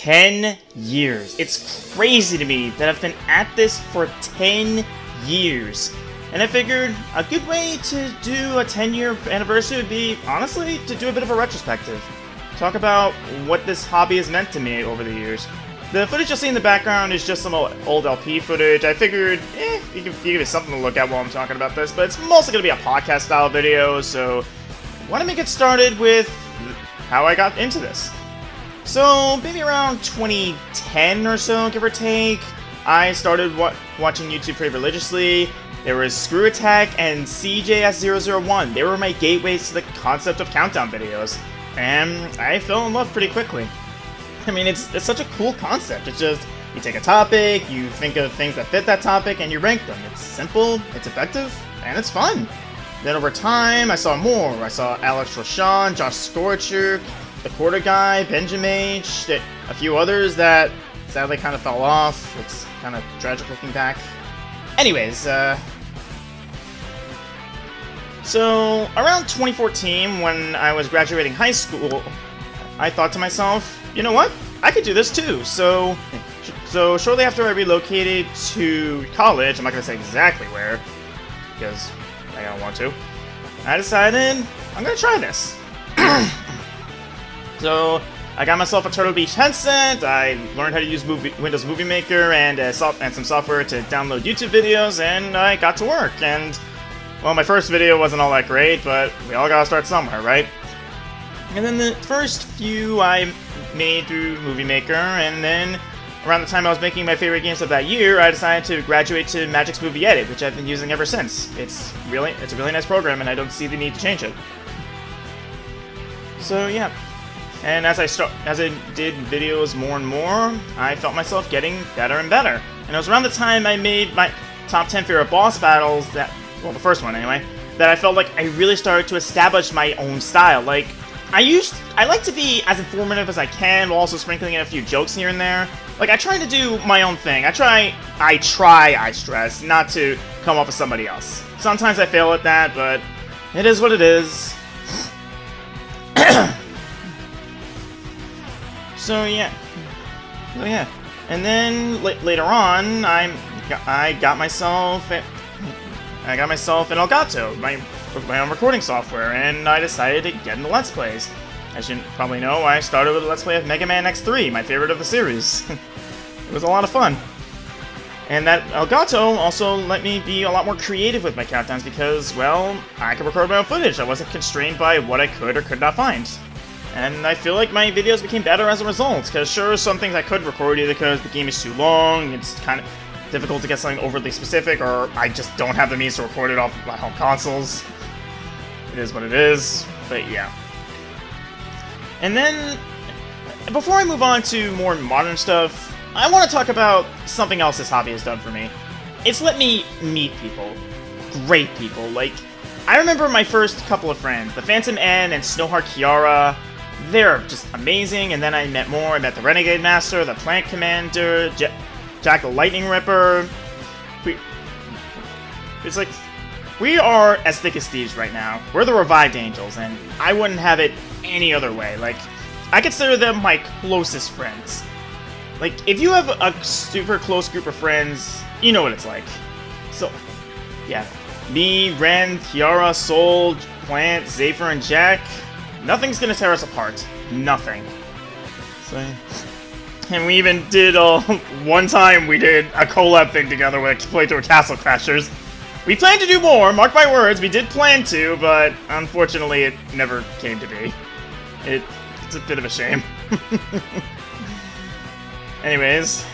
10 years. It's crazy to me that I've been at this for 10 years. And I figured a good way to do a 10-year anniversary would be, honestly, to do a bit of a retrospective. Talk about what this hobby has meant to me over the years. The footage you'll see in the background is just some old LP footage. I figured, you give me something to look at while I'm talking about this, but it's mostly going to be a podcast-style video, so why don't we get started with how I got into this. So, maybe around 2010 or so, give or take, I started watching YouTube pretty religiously. There was Screw Attack and CJS001. They were my gateways to the concept of countdown videos, and I fell in love pretty quickly. I mean, it's such a cool concept. It's just, you take a topic, you think of things that fit that topic, and you rank them. It's simple, it's effective, and it's fun. Then over time, I saw more. I saw Alex Roshan, Josh Scorcher, The Quarter Guy, Benjamin, a few others that sadly kind of fell off. It's kind of tragic looking back. Anyways, so around 2014, when I was graduating high school, I thought to myself, you know what? I could do this too. So shortly after I relocated to college, I'm not going to say exactly where, because I don't want to, I decided I'm going to try this. So I got myself a Turtle Beach headset, I learned how to use Windows Movie Maker and some software to download YouTube videos, and I got to work. And, well, my first video wasn't all that great, but we all gotta start somewhere, right? And then the first few I made through Movie Maker, and then around the time I was making my favorite games of that year, I decided to graduate to Magic's Movie Edit, which I've been using ever since. It's a really nice program, and I don't see the need to change it. So yeah, and as I did videos more and more, I felt myself getting better and better. And it was around the time I made my top 10 favorite boss battles the first one anyway, that I felt like I really started to establish my own style. Like, I like to be as informative as I can, while also sprinkling in a few jokes here and there. Like, I try to do my own thing. I stress, not to come up with somebody else. Sometimes I fail at that, but it is what it is. So yeah. And then later on, I got myself an Elgato, my own recording software, and I decided to get into Let's Plays. As you probably know, I started with a Let's Play of Mega Man X3, my favorite of the series. It was a lot of fun. And that Elgato also let me be a lot more creative with my countdowns because, well, I could record my own footage. I wasn't constrained by what I could or could not find. And I feel like my videos became better as a result, because sure, some things I could record either because the game is too long, it's kind of difficult to get something overly specific, or I just don't have the means to record it off my home consoles. It is what it is, but yeah. And then, before I move on to more modern stuff, I want to talk about something else this hobby has done for me. It's let me meet people. Great people. Like, I remember my first couple of friends, the Phantom N and Snowheart Kiara. They're just amazing, and then I met more. I met the Renegade Master, the Plant Commander, Jack the Lightning Ripper. It's like, we are as thick as thieves right now. We're the Revived Angels, and I wouldn't have it any other way. Like, I consider them my closest friends. Like, if you have a super close group of friends, you know what it's like. So, yeah. Me, Ren, Kiara, Soul, Plant, Zephyr, and Jack, nothing's gonna tear us apart. Nothing. So, and we even did, one time we did a collab thing together with Playthrough Castle Crashers. We plan to do more, mark my words, we did plan to, but unfortunately it never came to be. It's a bit of a shame. Anyways.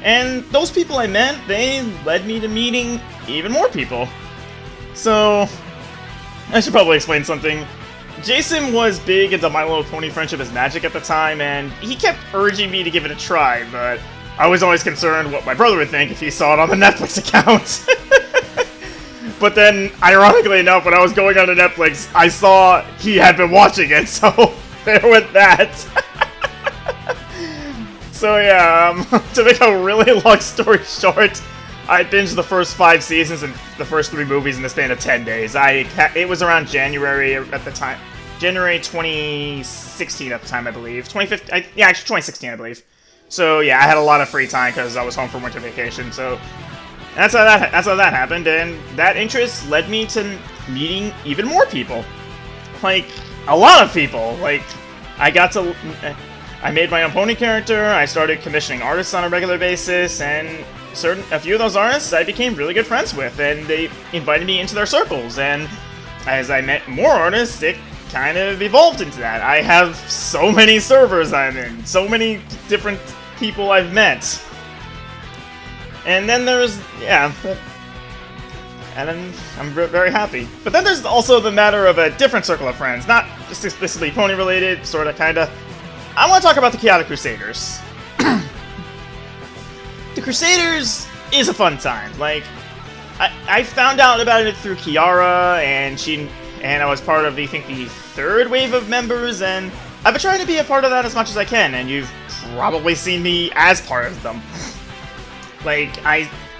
And those people I met, they led me to meeting even more people. So, I should probably explain something. Jason was big into My Little Pony Friendship is Magic at the time, and he kept urging me to give it a try, but I was always concerned what my brother would think if he saw it on the Netflix account. But then, ironically enough, when I was going onto Netflix, I saw he had been watching it, so there went that. So yeah, to make a really long story short, I binged the first 5 seasons and the first 3 movies in the span of 10 days. It was around January at the time. January 2016 at the time, I believe. 2015, yeah, actually 2016, I believe. So yeah, I had a lot of free time because I was home for winter vacation. So that's how that happened, and that interest led me to meeting even more people. Like, a lot of people. Like, I made my own pony character, I started commissioning artists on a regular basis, and a few of those artists I became really good friends with, and they invited me into their circles, and as I met more artists, it kind of evolved into that. I have so many servers I'm in, so many different people I've met. And then there's, yeah, and I'm very happy. But then there's also the matter of a different circle of friends, not just explicitly pony related, sorta, kinda. I want to talk about the Chaotic Crusaders. The Crusaders is a fun time. Like, I found out about it through Kiara, and I was part of, I think, the third wave of members, and I've been trying to be a part of that as much as I can, and you've probably seen me as part of them. Like,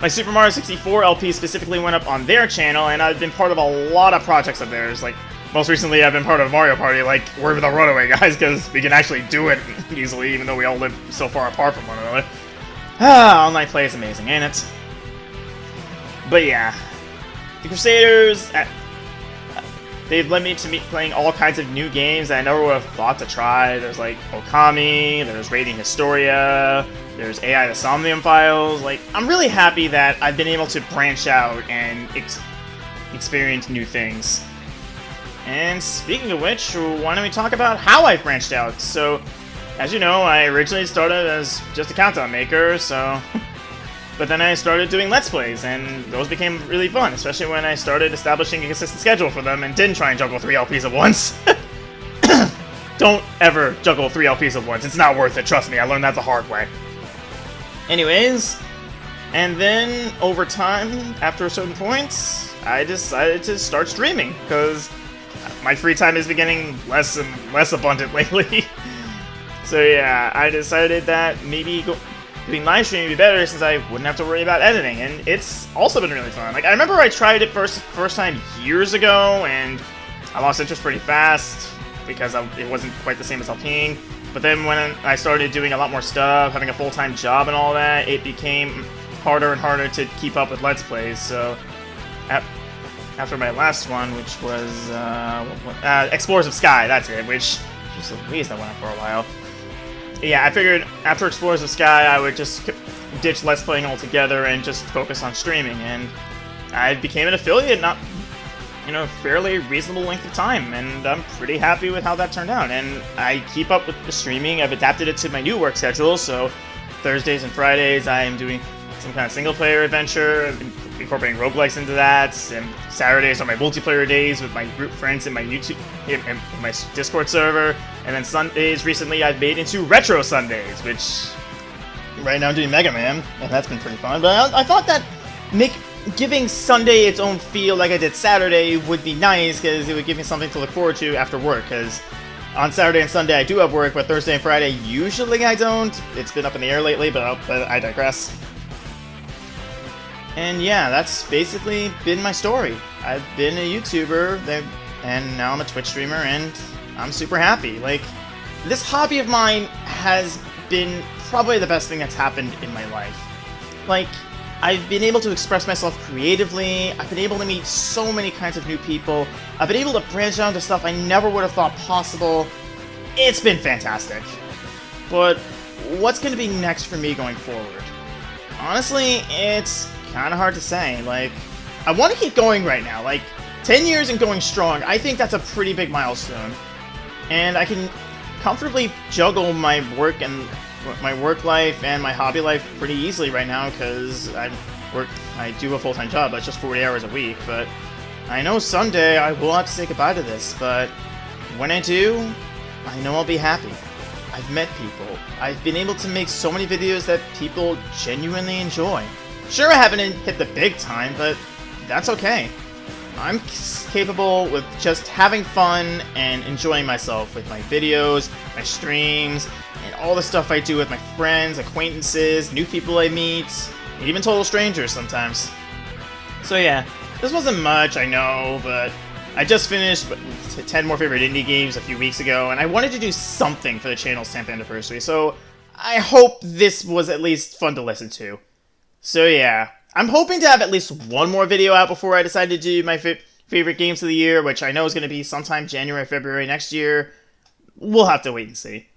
my Super Mario 64 LP specifically went up on their channel, and I've been part of a lot of projects of theirs. Like, most recently I've been part of Mario Party, like, we're the Runaway guys, because we can actually do it easily, even though we all live so far apart from one another. Online play is amazing, ain't it? But yeah, the Crusaders, they've led me to playing all kinds of new games that I never would have thought to try. There's like Okami, there's Raiding Historia, there's AI the Somnium Files. Like, I'm really happy that I've been able to branch out and experience new things. And speaking of which, why don't we talk about how I branched out? So, as you know, I originally started as just a countdown maker, so... But then I started doing Let's Plays, and those became really fun, especially when I started establishing a consistent schedule for them and didn't try and juggle 3 LPs at once. Don't ever juggle 3 LPs at once, it's not worth it, trust me, I learned that the hard way. Anyways, and then over time, after a certain point, I decided to start streaming, because my free time has been getting less and less abundant lately. So yeah, I decided that maybe doing live streaming would be better since I wouldn't have to worry about editing, and it's also been really fun. Like, I remember I tried it first time years ago, and I lost interest pretty fast because it wasn't quite the same as LPing. But then when I started doing a lot more stuff, having a full-time job and all that, it became harder and harder to keep up with Let's Plays. So after my last one, which was Explorers of Sky, that's it, which just Louise, that went on for a while. Yeah, I figured after Explorers of Sky, I would just ditch Let's Playing altogether and just focus on streaming, and I became an affiliate not, fairly reasonable length of time, and I'm pretty happy with how that turned out, and I keep up with the streaming. I've adapted it to my new work schedule, so Thursdays and Fridays I am doing some kind of single-player adventure, I've been incorporating roguelikes into that, and Saturdays are my multiplayer days with my group friends in my in my Discord server, and then Sundays recently I've made into Retro Sundays, which right now I'm doing Mega Man, and that's been pretty fun. But I thought that giving Sunday its own feel like I did Saturday would be nice, because it would give me something to look forward to after work, because on Saturday and Sunday I do have work, but Thursday and Friday usually I don't. It's been up in the air lately, but I digress. And yeah, that's basically been my story. I've been a YouTuber, and now I'm a Twitch streamer, and I'm super happy. Like, this hobby of mine has been probably the best thing that's happened in my life. Like, I've been able to express myself creatively, I've been able to meet so many kinds of new people, I've been able to branch out into stuff I never would have thought possible. It's been fantastic. But what's going to be next for me going forward? Honestly, it's kind of hard to say. Like, I want to keep going right now. Like, 10 years and going strong, I think that's a pretty big milestone. And I can comfortably juggle my work life and my hobby life pretty easily right now, because I do a full-time job. That's just 40 hours a week. But I know someday I will have to say goodbye to this. But when I do, I know I'll be happy. I've met people. I've been able to make so many videos that people genuinely enjoy. Sure, I haven't hit the big time, but that's okay. I'm capable with just having fun and enjoying myself with my videos, my streams, and all the stuff I do with my friends, acquaintances, new people I meet, and even total strangers sometimes. So yeah, this wasn't much, I know, but I just finished 10 more favorite indie games a few weeks ago, and I wanted to do something for the channel's 10th anniversary, so I hope this was at least fun to listen to. So yeah, I'm hoping to have at least one more video out before I decide to do my favorite games of the year, which I know is going to be sometime January, February next year. We'll have to wait and see.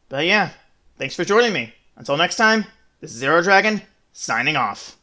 But yeah, thanks for joining me. Until next time, this is Zero Dragon, signing off.